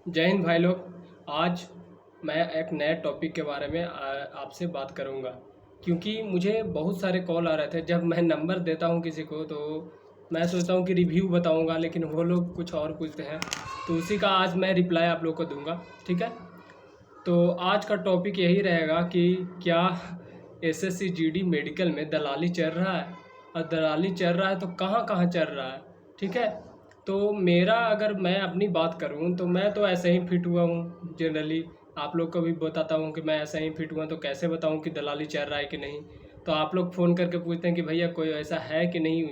जय हिंद भाई लोग। आज मैं एक नए टॉपिक के बारे में आपसे बात करूंगा, क्योंकि मुझे बहुत सारे कॉल आ रहे थे। जब मैं नंबर देता हूं किसी को तो मैं सोचता हूं कि रिव्यू बताऊंगा, लेकिन वो लोग कुछ और पूछते हैं, तो उसी का आज मैं रिप्लाई आप लोग को दूंगा। ठीक है, तो आज का टॉपिक यही रहेगा कि क्या एसएससी जीडी मेडिकल में दलाली चल रहा है, और दलाली चल रहा है तो कहाँ कहाँ चल रहा है। ठीक है, तो मेरा अगर मैं अपनी बात करूं तो मैं तो ऐसे ही फिट हुआ हूं जनरली। आप लोग को भी बताता हूं कि मैं ऐसे ही फिट हुआ, तो कैसे बताऊं कि दलाली चल रहा है कि नहीं। तो आप लोग फ़ोन करके पूछते हैं कि भैया कोई ऐसा है कि नहीं,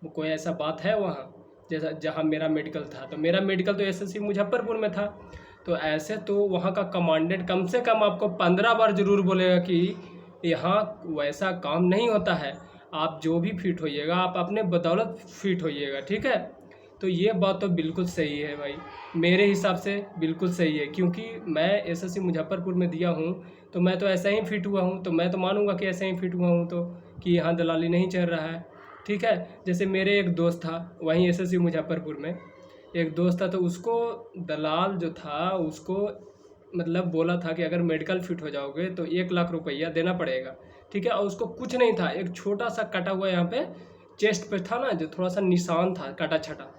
कोई ऐसा बात है वहाँ जैसा जहाँ मेरा मेडिकल था। तो मेरा मेडिकल तो एसएससी मुजफ्फरपुर में था। तो ऐसे तो वहाँ का कमांडेंट कम से कम आपको 15 बार ज़रूर बोलेगा कि यहाँ वैसा काम नहीं होता है, आप जो भी फिट होइएगा आप अपने बदौलत फिट होइएगा। ठीक है, तो ये बात तो बिल्कुल सही है भाई, मेरे हिसाब से बिल्कुल सही है, क्योंकि मैं एसएससी मुजफ्फरपुर में दिया हूँ तो मैं तो ऐसा ही फिट हुआ हूँ, तो मैं तो मानूंगा कि ऐसे ही फिट हुआ हूँ, तो कि यहाँ दलाली नहीं चल रहा है। ठीक है, जैसे मेरे एक दोस्त था वहीं एसएससी मुजफ्फरपुर में, एक दोस्त था, तो उसको दलाल जो था उसको मतलब बोला था कि अगर मेडिकल फिट हो जाओगे तो 1 लाख रुपया देना पड़ेगा। ठीक है, और उसको कुछ नहीं था, एक छोटा सा कटा हुआ यहाँ पे चेस्ट पे था ना, जो थोड़ा सा निशान था कटा छटा,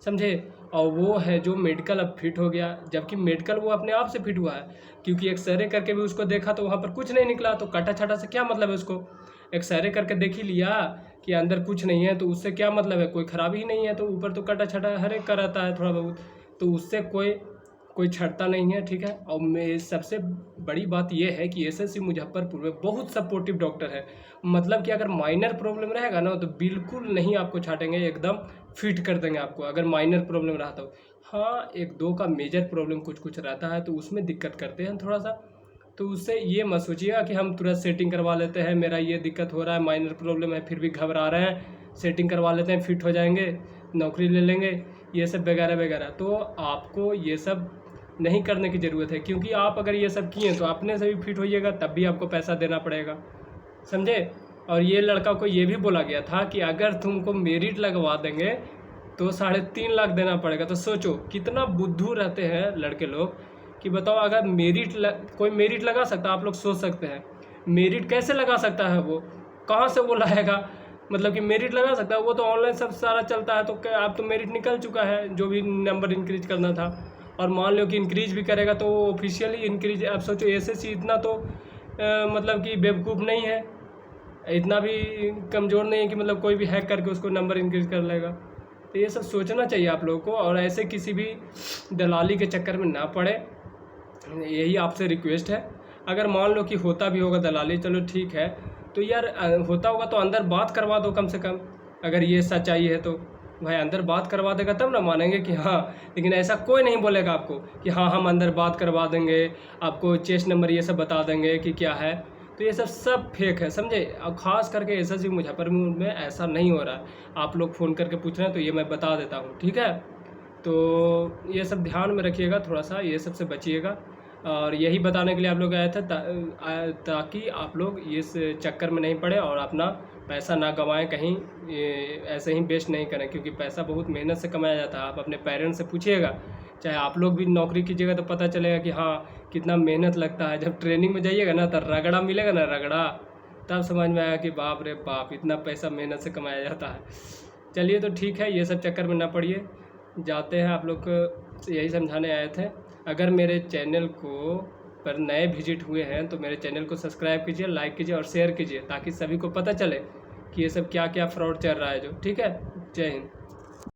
समझे। और वो है जो मेडिकल अब फिट हो गया, जबकि मेडिकल वो अपने आप से फिट हुआ है, क्योंकि एक्सरे करके भी उसको देखा तो वहाँ पर कुछ नहीं निकला। तो कटा छटा से क्या मतलब है, उसको एक्सरे करके देख ही लिया कि अंदर कुछ नहीं है, तो उससे क्या मतलब है, कोई खराबी ही नहीं है। तो ऊपर तो कटा छटा हर एक का रहता है थोड़ा बहुत, तो उससे कोई कोई छटता नहीं है। ठीक है, और मैं सबसे बड़ी बात यह है कि एसएससी मुजफ्फरपुर में बहुत सपोर्टिव डॉक्टर है। मतलब कि अगर माइनर प्रॉब्लम रहेगा ना तो बिल्कुल नहीं आपको छाटेंगे, एकदम फिट कर देंगे आपको, अगर माइनर प्रॉब्लम रहा तो। हाँ, एक दो का मेजर प्रॉब्लम कुछ कुछ रहता है तो उसमें दिक्कत करते हैं थोड़ा सा। तो उससे ये मत सोचिएगा कि हम तुरंत सेटिंग करवा लेते हैं, मेरा ये दिक्कत हो रहा है, माइनर प्रॉब्लम है, फिर भी घबरा रहे हैं, सेटिंग करवा लेते हैं, फिट हो जाएंगे, नौकरी ले लेंगे, ये सब वगैरह वगैरह। तो आपको ये सब नहीं करने की ज़रूरत है, क्योंकि आप अगर ये सब किए तो अपने से भी फिट होइएगा, तब भी आपको पैसा देना पड़ेगा, समझे। और ये लड़का को ये भी बोला गया था कि अगर तुमको मेरिट लगवा देंगे तो 3.5 लाख देना पड़ेगा। तो सोचो कितना बुद्धू रहते हैं लड़के लोग, कि बताओ अगर कोई मेरिट लगा सकता है, आप लोग सोच सकते हैं मेरिट कैसे लगा सकता है, वो कहाँ से वो लाएगा। मतलब कि मेरिट लगा सकता है वो, तो ऑनलाइन सब सारा चलता है। तो क्या आप तो मेरिट निकल चुका है, जो भी नंबर इंक्रीज करना था, और मान लो कि इंक्रीज भी करेगा तो ऑफिशियली इंक्रीज। आप सोचो एसएससी इतना तो मतलब कि बेवकूफ़ नहीं है, इतना भी कमज़ोर नहीं है कि मतलब कोई भी हैक करके उसको नंबर इंक्रीज कर लेगा। तो ये सब सोचना चाहिए आप लोगों को, और ऐसे किसी भी दलाली के चक्कर में ना पड़े, यही आपसे रिक्वेस्ट है। अगर मान लो कि होता भी होगा दलाली, चलो ठीक है, तो यार होता होगा तो अंदर बात करवा दो कम से कम, अगर ये सच्चाई है तो। भाई अंदर बात करवा देगा तब ना मानेंगे कि हाँ, लेकिन ऐसा कोई नहीं बोलेगा आपको कि हाँ हम अंदर बात करवा देंगे, आपको चेस्ट नंबर ये सब बता देंगे कि क्या है। तो ये सब फेक है, समझे। और ख़ास करके एसएससी मुजफ्फरपुर में ऐसा नहीं हो रहा है। आप लोग फ़ोन करके पूछ रहे हैं तो ये मैं बता देता हूँ, ठीक है। तो ये सब ध्यान में रखिएगा, थोड़ा सा ये सब से बचिएगा, और यही बताने के लिए आप लोग आए थे ताकि आप लोग इस चक्कर में नहीं पड़े और अपना पैसा ना गंवाएं कहीं, ऐसे ही वेस्ट नहीं करें, क्योंकि पैसा बहुत मेहनत से कमाया जाता है। आप अपने पेरेंट्स से पूछिएगा, चाहे आप लोग भी नौकरी कीजिएगा तो पता चलेगा कि हाँ कितना मेहनत लगता है। जब ट्रेनिंग में जाइएगा ना तो रगड़ा मिलेगा ना, रगड़ा, तब समझ में आएगा कि बाप रे बाप इतना पैसा मेहनत से कमाया जाता है। चलिए तो ठीक है, ये सब चक्कर में ना पड़िए, जाते हैं। आप लोग को यही समझाने आए थे। अगर मेरे चैनल को पर नए विजिट हुए हैं तो मेरे चैनल को सब्सक्राइब कीजिए, लाइक कीजिए और शेयर कीजिए, ताकि सभी को पता चले कि ये सब क्या क्या फ्रॉड चल रहा है जो। ठीक है, जय हिंद।